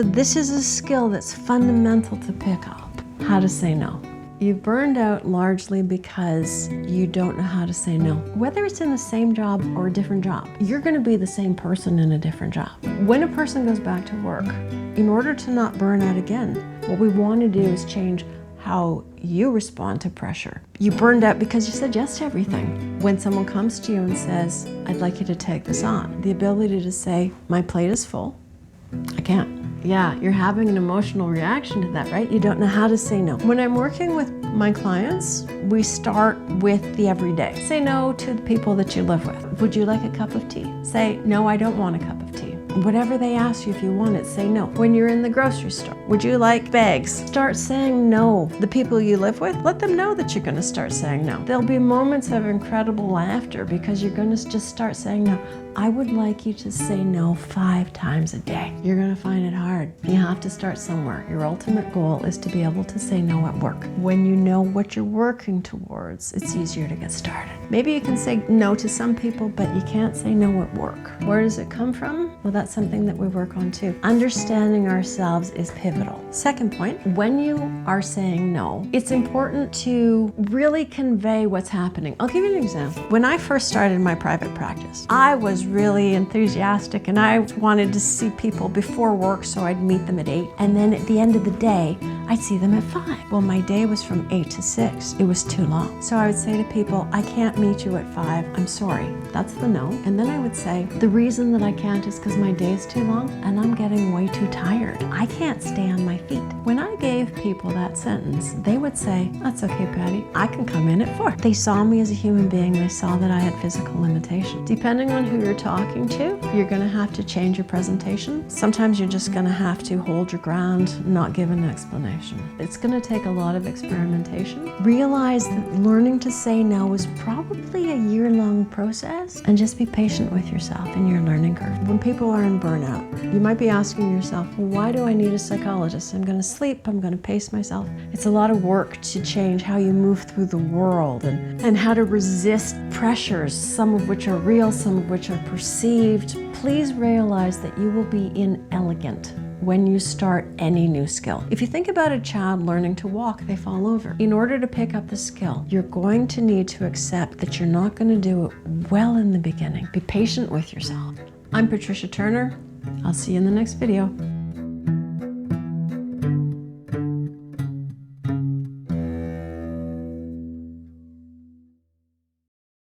This is a skill that's fundamental to pick up, how to say no. You've burned out largely because you don't know how to say no. Whether it's in the same job or a different job, you're going to be the same person in a different job. When a person goes back to work, in order to not burn out again, what we want to do is change how you respond to pressure. You burned out because you said yes to everything. When someone comes to you and says, I'd like you to take this on, the ability to say, my plate is full, I can't. Yeah, you're having an emotional reaction to that, right? You don't know how to say no. When I'm working with my clients, we start with the everyday. Say no to the people that you live with. Would you like a cup of tea? Say, no, I don't want a cup of tea. Whatever they ask you, if you want it, say no. When you're in the grocery store, would you like bags? Start saying no. The people you live with, let them know that you're going to start saying no. There'll be moments of incredible laughter because you're going to just start saying no. I would like you to say no 5 times a day. You're going to find it hard. You have to start somewhere. Your ultimate goal is to be able to say no at work. When you know what you're working towards, it's easier to get started. Maybe you can say no to some people, but you can't say no at work. Where does it come from? Well, that's something that we work on too. Understanding ourselves is pivotal. Second point, when you are saying no, it's important to really convey what's happening. I'll give you an example. When I first started my private practice, I was really enthusiastic and I wanted to see people before work, so I'd meet them at 8. And then at the end of the day, I'd see them at 5. Well, my day was from 8 to 6. It was too long. So I would say to people, I can't meet you at 5. I'm sorry. That's the no. And then I would say, the reason that I can't is because my day is too long and I'm getting way too tired. I can't stay on my feet. When I gave people that sentence, they would say, that's okay, Patty. I can come in at 4. They saw me as a human being. They saw that I had physical limitations. Depending on who you're talking to, you're going to have to change your presentation. Sometimes you're just going to have to hold your ground, not give an explanation. It's going to take a lot of experimentation. Realize that learning to say no is probably a year-long process, and just be patient with yourself in your learning curve. When people are in burnout, you might be asking yourself, well, why do I need a psychologist? I'm going to sleep, I'm going to pace myself. It's a lot of work to change how you move through the world and how to resist pressures, some of which are real, some of which are perceived. Please realize that you will be inelegant when you start any new skill. If you think about a child learning to walk, they fall over. In order to pick up the skill, you're going to need to accept that you're not going to do it well in the beginning. Be patient with yourself. I'm Patricia Turner. I'll see you in the next video.